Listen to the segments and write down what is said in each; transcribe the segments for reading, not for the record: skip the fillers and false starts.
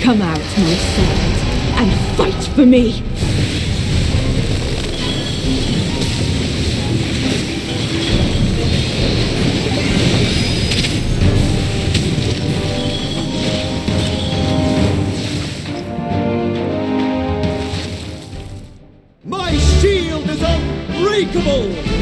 Come out, my servant, and fight for me! My shield is unbreakable!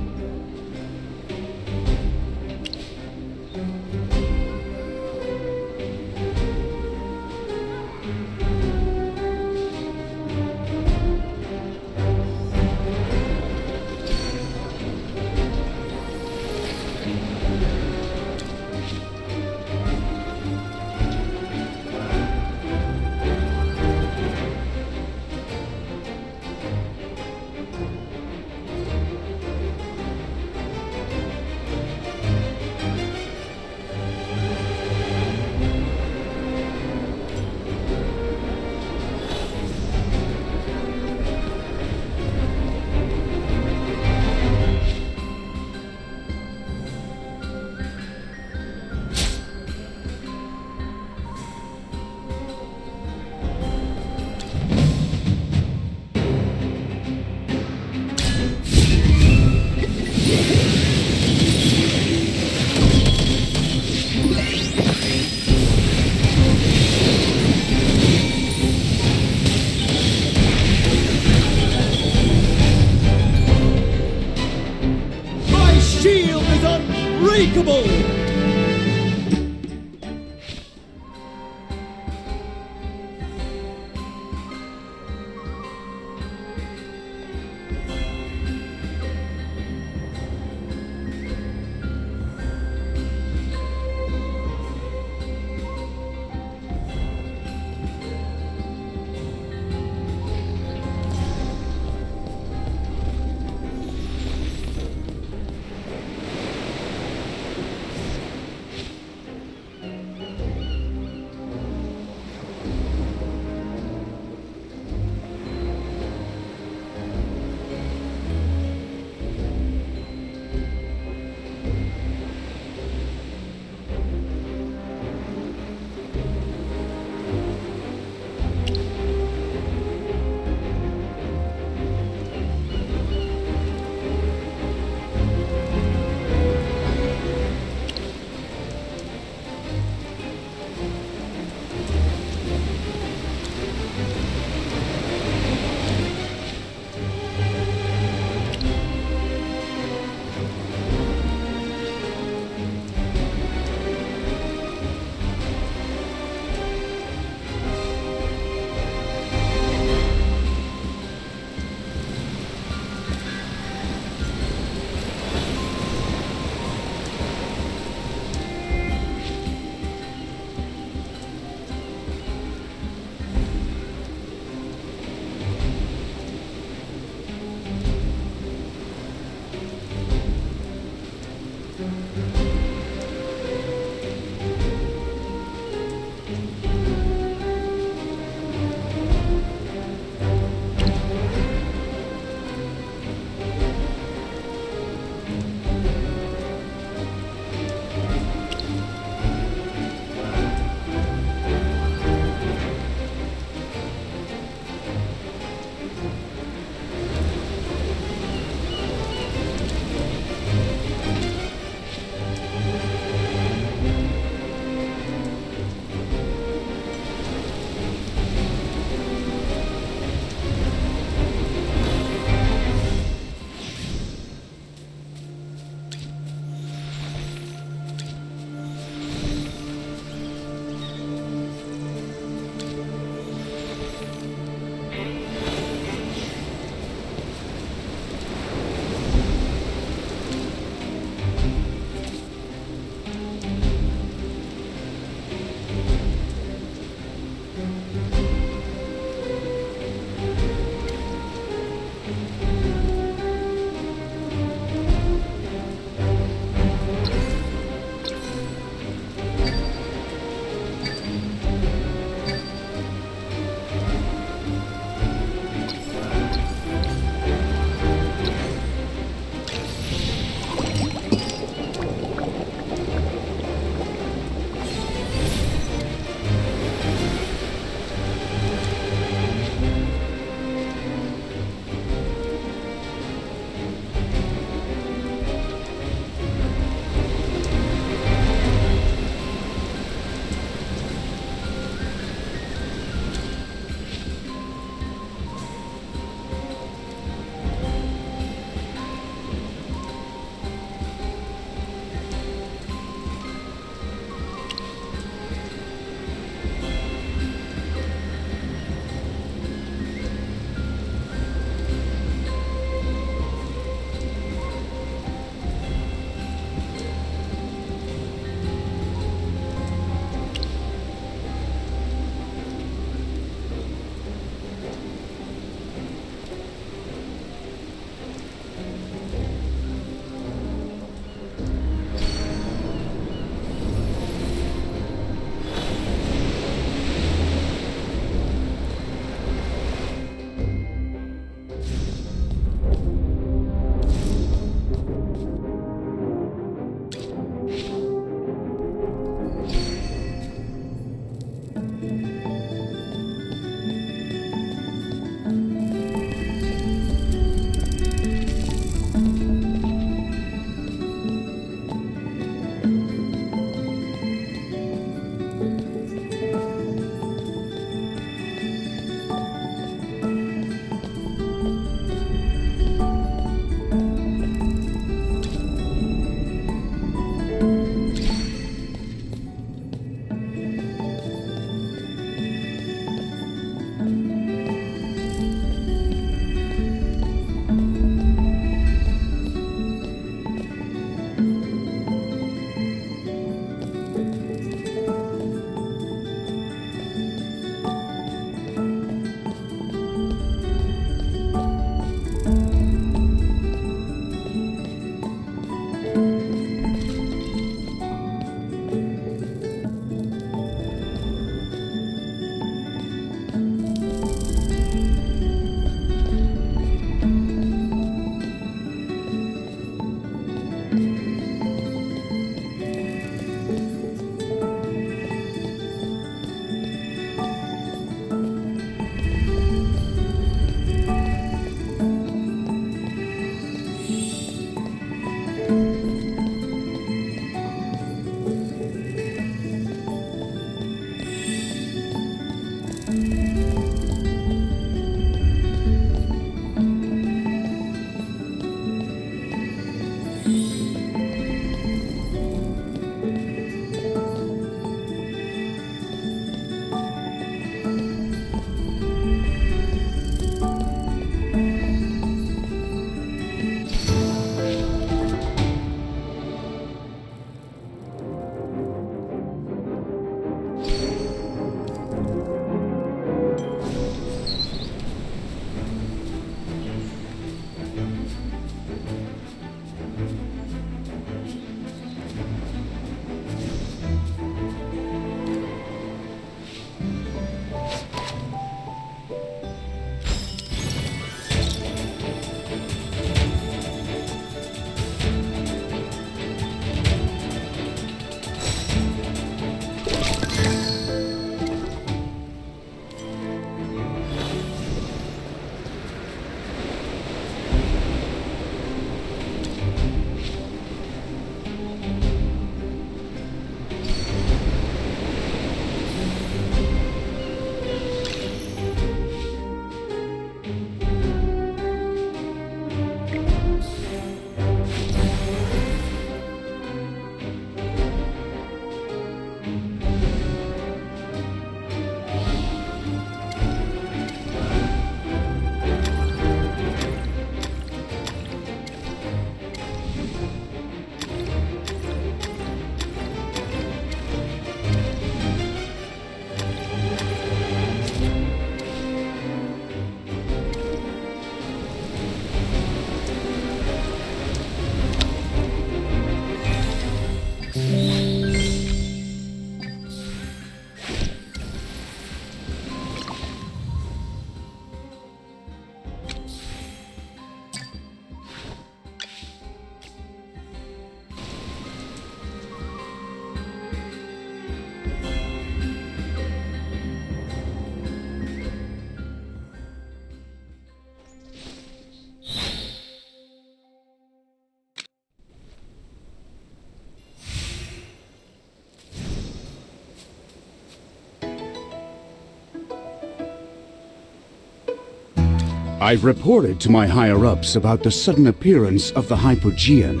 I've reported to my higher-ups about the sudden appearance of the Hypogean,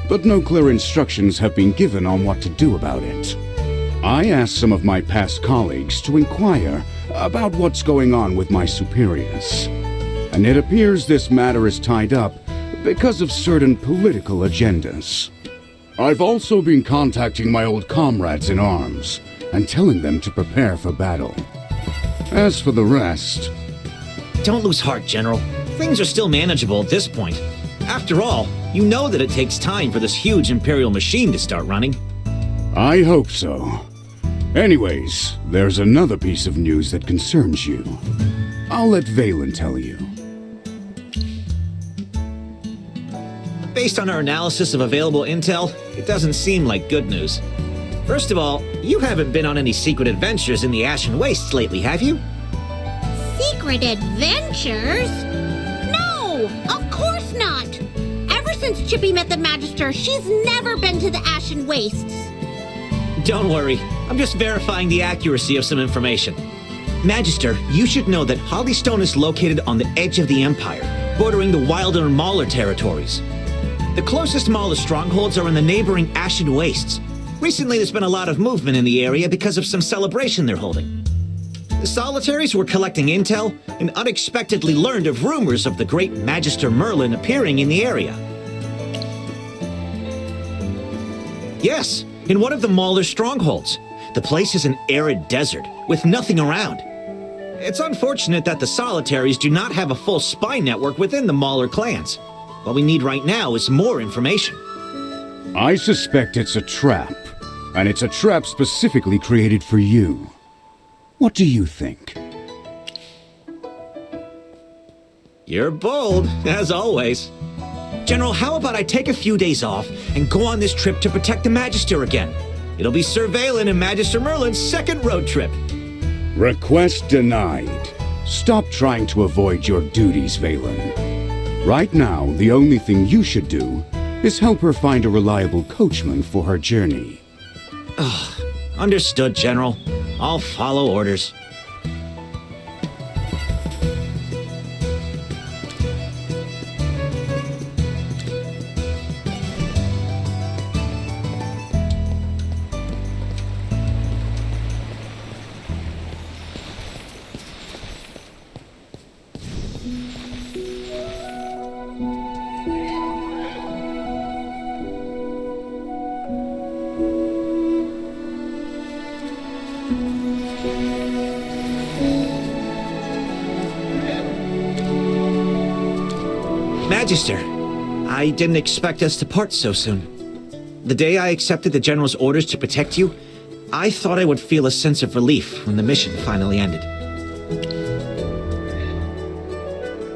but no clear instructions have been given on what to do about it. I asked some of my past colleagues to inquire about what's going on with my superiors, and it appears this matter is tied up because of certain political agendas. I've also been contacting my old comrades in arms and telling them to prepare for battle. As for the rest... Don't lose heart, General. Things are still manageable at this point. After all, you know that it takes time for this huge Imperial machine to start running. I hope so. Anyways, there's another piece of news that concerns you. I'll let Valen tell you. Based on our analysis of available intel, it doesn't seem like good news. First of all, you haven't been on any secret adventures in the Ashen Wastes lately, have you? Secret adventures? No, of course not. Ever since Chippy met the Magister, she's never been to the Ashen Wastes. Don't worry, I'm just verifying the accuracy of some information. Magister, you should know that Hollystone is located on the edge of the Empire, bordering the Wilder and Mauler territories. The closest Mauler strongholds are in the neighboring Ashen Wastes. Recently, there's been a lot of movement in the area because of some celebration they're holding. The Solitaries were collecting intel and unexpectedly learned of rumors of the great Magister Merlin appearing in the area. Yes, in one of the Mauler strongholds. The place is an arid desert with nothing around. It's unfortunate that the Solitaries do not have a full spy network within the Mauler clans. What we need right now is more information. I suspect it's a trap, and it's a trap specifically created for you. What do you think? You're bold, as always. General, how about I take a few days off and go on this trip to protect the Magister again? It'll be Sir Valen and Magister Merlin's second road trip. Request denied. Stop trying to avoid your duties, Valen. Right now, the only thing you should do is help her find a reliable coachman for her journey. Understood, General. I'll follow orders. Magister, I didn't expect us to part so soon. The day I accepted the General's orders to protect you, I thought I would feel a sense of relief when the mission finally ended.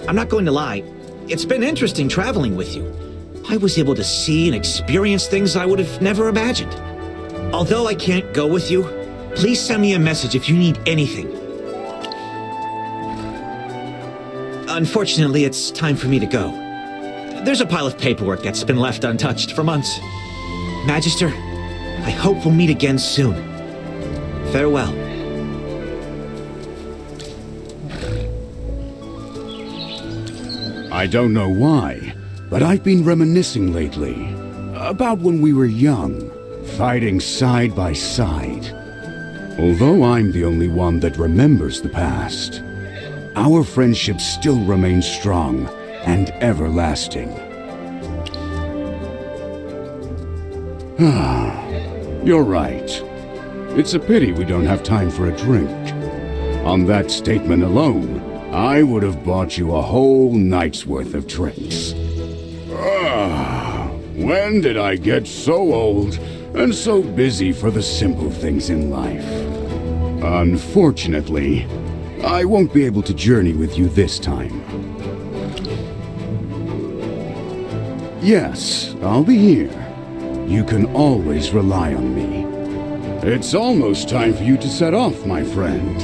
I'm not going to lie, it's been interesting traveling with you. I was able to see and experience things I would have never imagined. Although I can't go with you, please send me a message if you need anything. Unfortunately, it's time for me to go. There's a pile of paperwork that's been left untouched for months. Magister, I hope we'll meet again soon. Farewell. I don't know why, but I've been reminiscing lately about when we were young, fighting side by side. Although I'm the only one that remembers the past, our friendship still remains strong and everlasting. You're right. It's a pity we don't have time for a drink. On that statement alone, I would have bought you a whole night's worth of drinks. When did I get so old and so busy for the simple things in life? Unfortunately, I won't be able to journey with you this time. Yes, I'll be here. You can always rely on me. It's almost time for you to set off, my friend.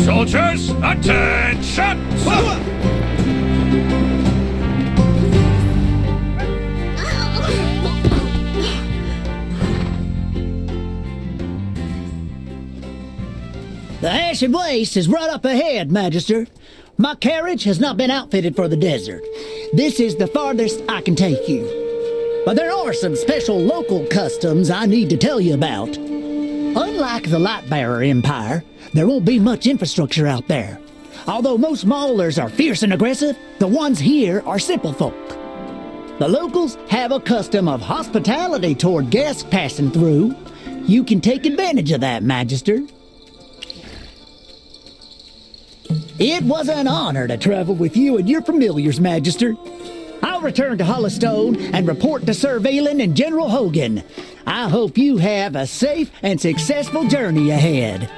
Soldiers, attention! The Ashen Waste is right up ahead, Magister. My carriage has not been outfitted for the desert. This is the farthest I can take you. But there are some special local customs I need to tell you about. Unlike the Lightbearer Empire, there won't be much infrastructure out there. Although most maulers are fierce and aggressive, the ones here are simple folk. The locals have a custom of hospitality toward guests passing through. You can take advantage of that, Magister. It was an honor to travel with you and your familiars, Magister. I'll return to Hollystone and report to Sir Valen and General Hogan. I hope you have a safe and successful journey ahead.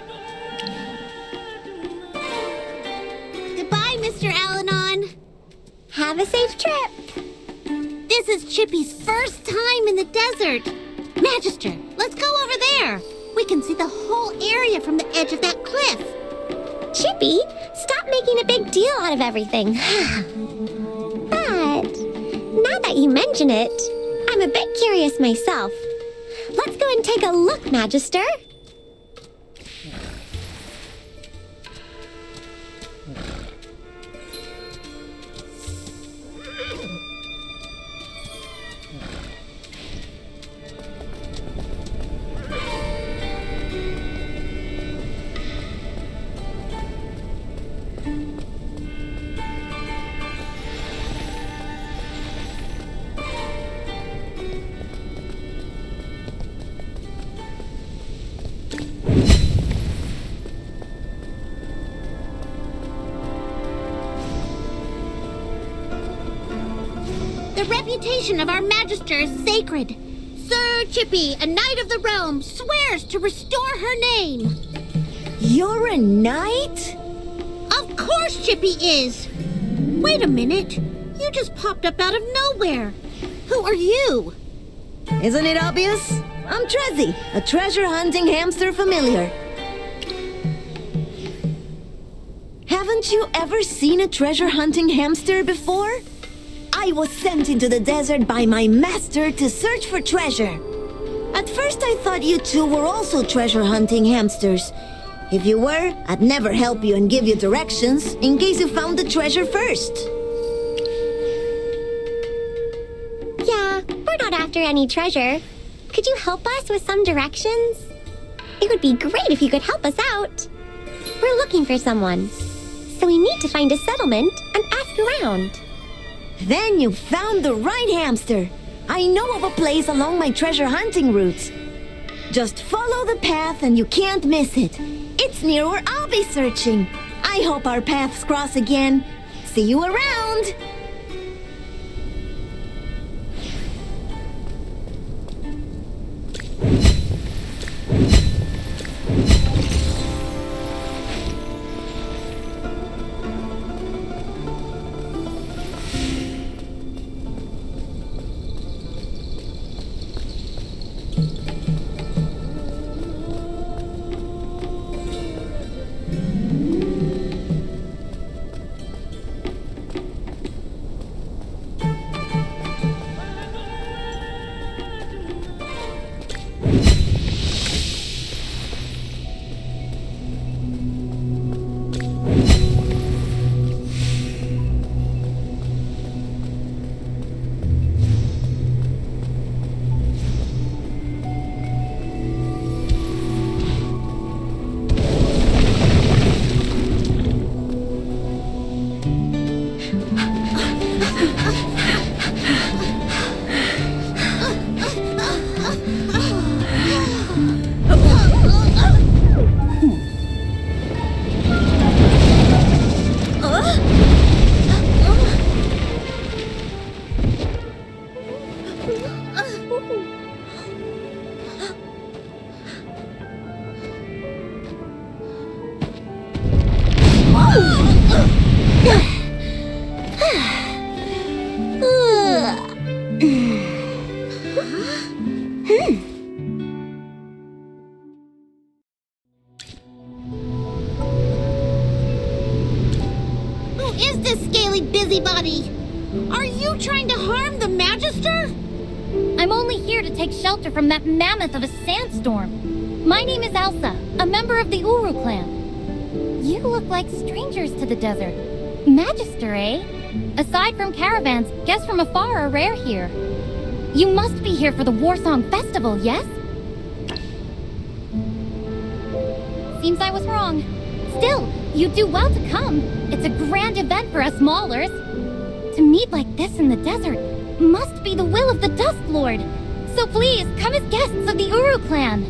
Goodbye, Mr. Alanon. Have a safe trip. This is Chippy's first time in the desert. Magister, let's go over there. We can see the whole area from the edge of that cliff. Chippy, stop making a big deal out of everything. But now that you mention it, I'm a bit curious myself. Let's go and take a look, Magister. The reputation of our Magister is sacred. Sir Chippy, a knight of the realm, swears to restore her name. You're a knight? Of course Chippy is. Wait a minute. You just popped up out of nowhere. Who are you? Isn't it obvious? I'm Trezzy, a treasure-hunting hamster familiar. Have Haven't you ever seen a treasure hunting hamster before? I was sent into the desert by my master to search for treasure. At first I thought you two were also treasure hunting hamsters. If you were, I'd never help you and give you directions in case you found the treasure first. Yeah, we're not after any treasure. Could you help us with some directions? It would be great if you could help us out. We're looking for someone, so we need to find a settlement and ask around. Then you found the right hamster. I know of a place along my treasure hunting route. Just follow the path and you can't miss it. It's near where I'll be searching. I hope our paths cross again. See you around! Who is this scaly busybody? Are you trying to harm the Magister? I'm only here to take shelter from that mammoth of a sandstorm. My name is Elsa, a member of the Uru clan. You look like strangers to the desert. Magister, eh? Aside from caravans, guests from afar are rare here. You must be here for the Warsong Festival, yes? Seems I was wrong. Still, you do well to come. It's a grand event for us Maulers. To meet like this in the desert must be the will of the Dust Lord. So please, come as guests of the Uru clan.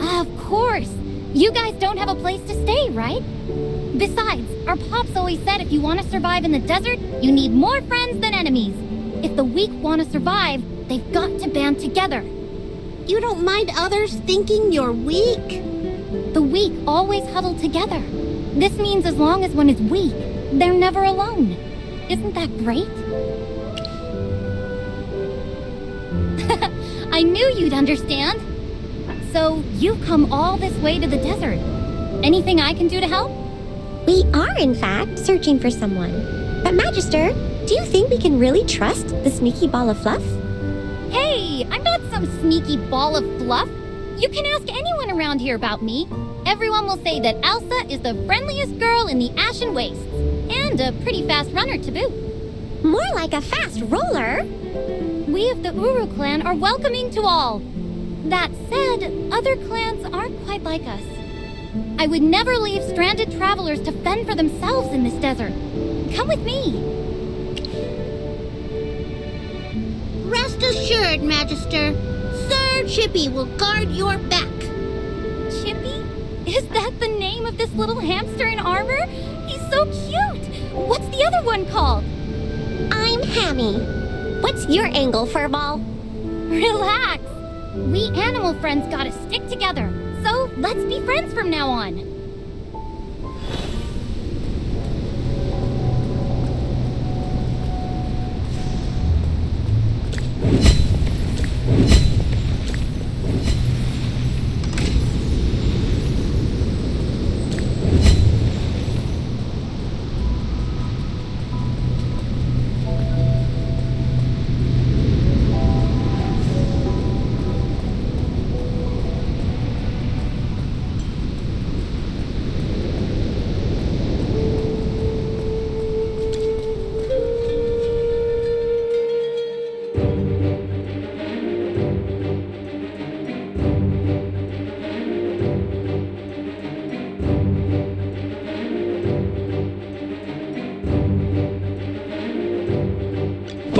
Of course. You guys don't have a place to stay, right? Besides, our pops always said if you want to survive in the desert, you need more friends than enemies. If the weak want to survive, they've got to band together. You don't mind others thinking you're weak? The weak always huddle together. This means as long as one is weak, they're never alone. Isn't that great? I knew you'd understand. So, you've come all this way to the desert. Anything I can do to help? We are, in fact, searching for someone. But Magister, do you think we can really trust the sneaky ball of fluff? Hey, I'm not some sneaky ball of fluff. You can ask anyone around here about me. Everyone will say that Elsa is the friendliest girl in the Ashen Wastes, and a pretty fast runner to boot. More like a fast roller. We of the Uru clan are welcoming to all. That said, other clans aren't quite like us. I would never leave stranded travelers to fend for themselves in this desert. Come with me. Rest assured, Magister. Sir Chippy will guard your back. Chippy? Is that the name of this little hamster in armor? He's so cute! What's the other one called? I'm Hammy. What's your angle, Furball? Relax! We animal friends gotta stick together, so let's be friends from now on.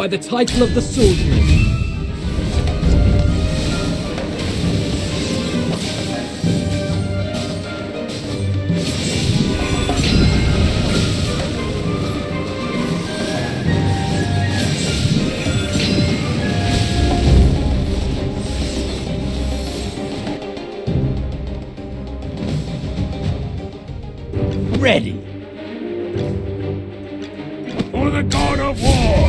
by the title of the swordsman. Ready. For the god of war!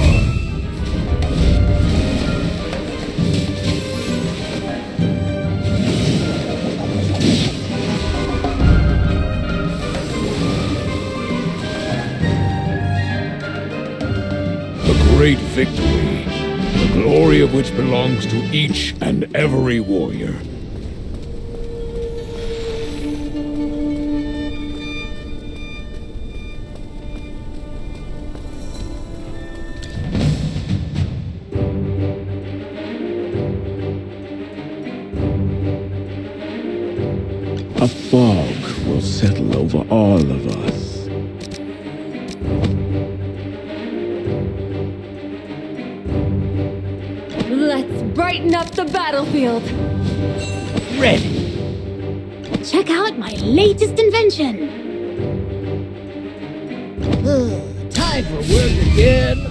A great victory, the glory of which belongs to each and every warrior. A fog will settle over all of us. Let's brighten up the battlefield. Ready. Check out my latest invention. Time for work again.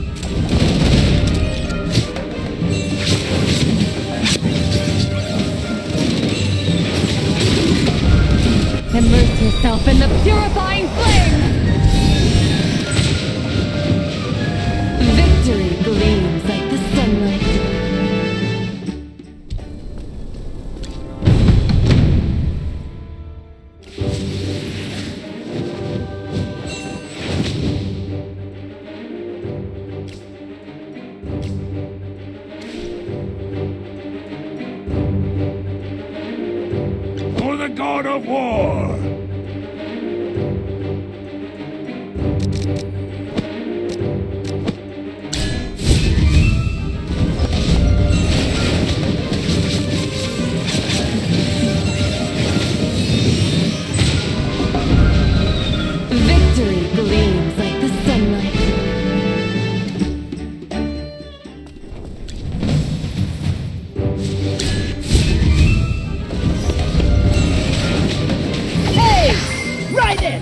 Immerse yourself in the purifying flame! Victory gleams like the sunlight. For the god of war! Victory gleams like the sunlight. Hey! Right it!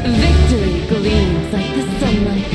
Victory gleams like the sunlight.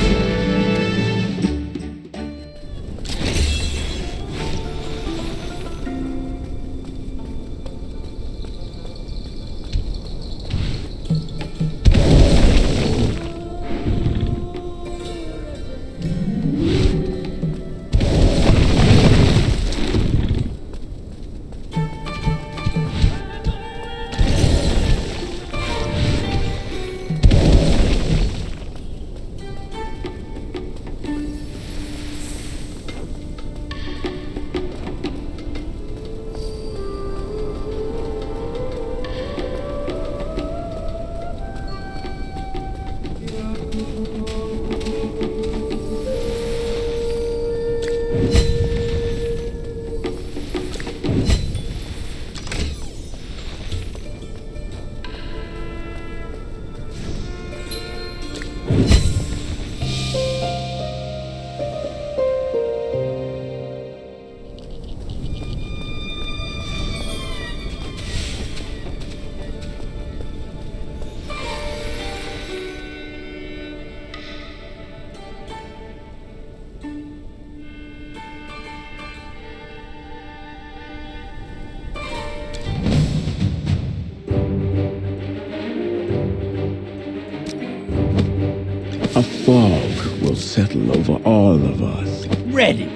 A fog will settle over all of us. Ready.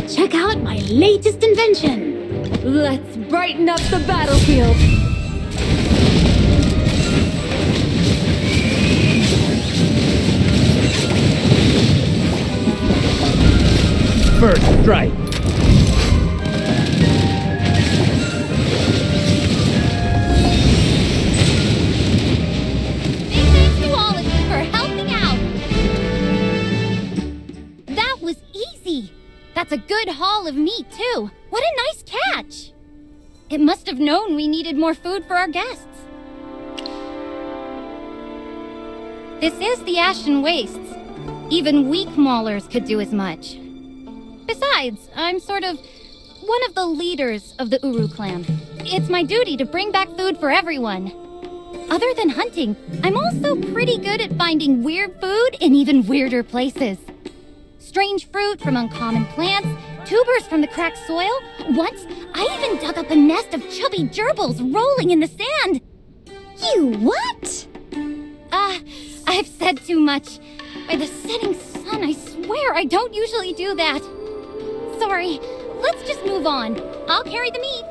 Check out my latest invention. Let's brighten up the battlefield. First strike. Big thanks to all of you for helping out. That was easy. That's a good haul of meat, too. What a nice catch. It must have known we needed more food for our guests. This is the Ashen Wastes. Even weak maulers could do as much. Besides, I'm sort of one of the leaders of the Uru clan. It's my duty to bring back food for everyone. Other than hunting, I'm also pretty good at finding weird food in even weirder places. Strange fruit from uncommon plants, tubers from the cracked soil. Once, I even dug up a nest of chubby gerbils rolling in the sand. You what? I've said too much. By the setting sun, I swear I don't usually do that. Sorry, let's just move on. I'll carry the meat.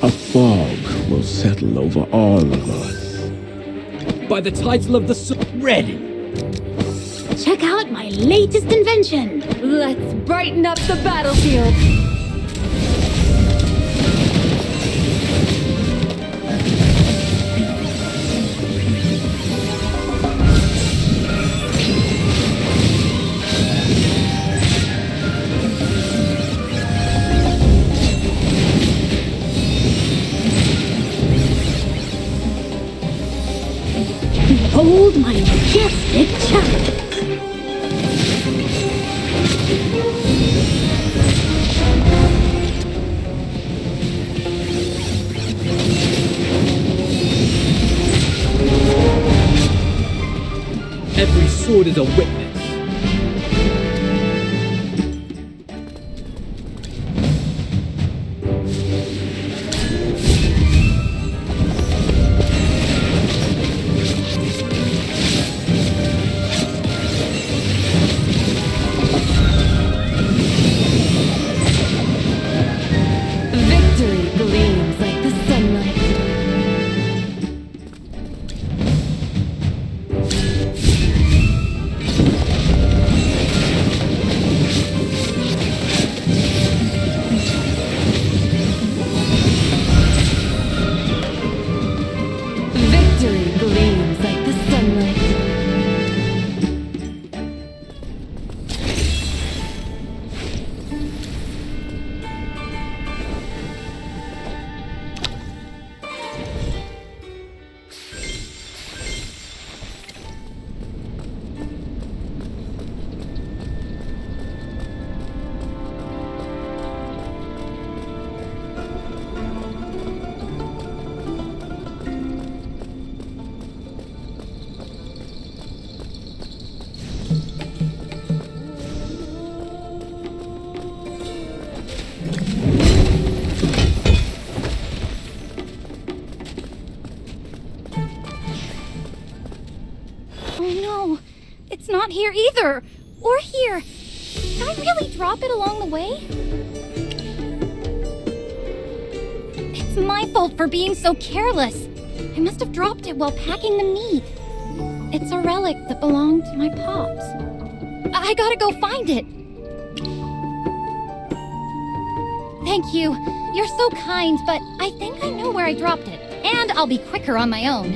A fog will settle over all of us. By the title of the ready. Check out my latest invention. Let's brighten up the battlefield. Behold my majestic chariot. Every sword is a witness. Victory gleams like the sunlight. Victory gleams like the sunlight. Oh no, it's not here either. Or here. Did I really drop it along the way? It's my fault for being so careless. I must have dropped it while packing the meat. It's a relic that belonged to my pops. I gotta go find it. Thank you. You're so kind, but I think I know where I dropped it. And I'll be quicker on my own.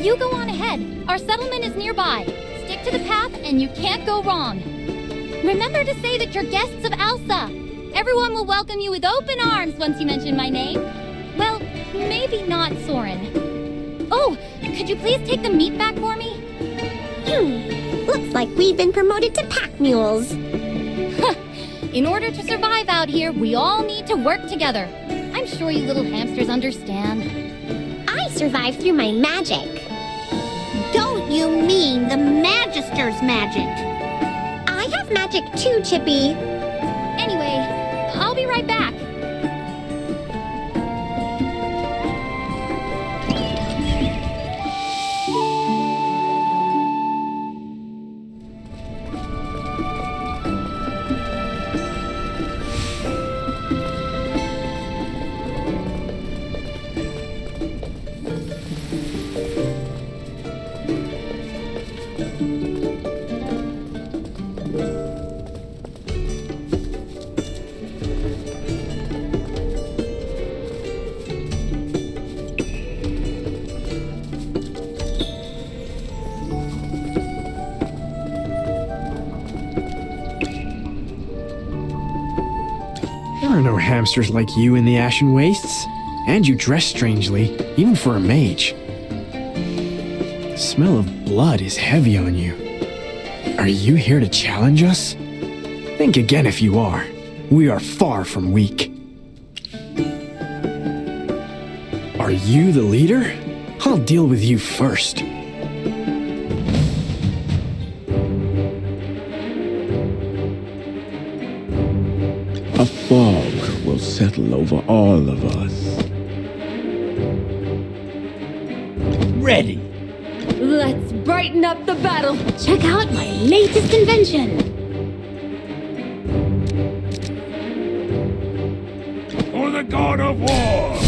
You go on ahead. Our settlement is nearby. Stick to the path and you can't go wrong. Remember to say that you're guests of Elsa. Everyone will welcome you with open arms once you mention my name. Well, maybe not Soren. Oh, could you please take the meat back for me? Looks like we've been promoted to pack mules. In order to survive out here, we all need to work together. I'm sure you little hamsters understand. I survived through my magic. Don't you mean the Magister's magic? I have magic too, Chippy. Anyway, I'll be right back. are no hamsters like you in the Ashen Wastes. And you dress strangely, even for a mage. The smell of blood is heavy on you. Are you here to challenge us? Think again if you are. We are far from weak. Are you the leader? I'll deal with you first. A fog will settle over all of us. Ready. Let's brighten up the battle. Check out my latest invention. For the god of war!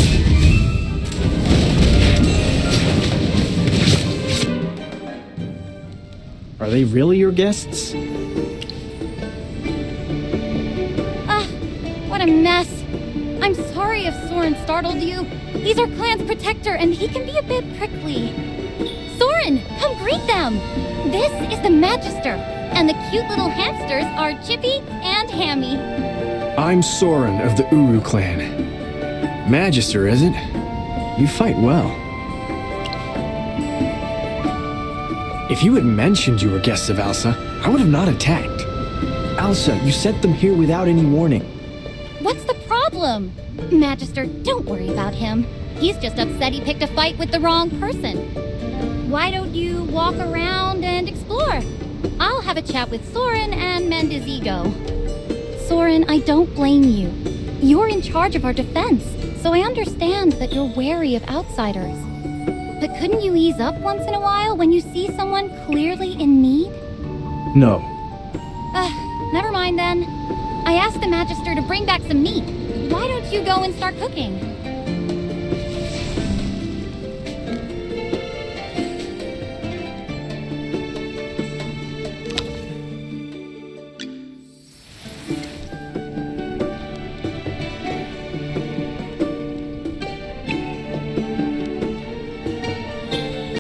Are they really your guests? What a mess. I'm sorry if Soren startled you. He's our clan's protector, and he can be a bit prickly. Soren, come greet them! This is the Magister, and the cute little hamsters are Chippy and Hammy. I'm Soren of the Uru clan. Magister, is it? You fight well. If you had mentioned you were guests of Alsa, I would have not attacked. Alsa, you sent them here without any warning. What's the problem? Magister, don't worry about him. He's just upset he picked a fight with the wrong person. Why don't you walk around and explore? I'll have a chat with Soren and mend his ego. Soren, I don't blame you. You're in charge of our defense, so I understand that you're wary of outsiders. But couldn't you ease up once in a while when you see someone clearly in need? No. Never mind then. I asked the Magister to bring back some meat. Why don't you go and start cooking?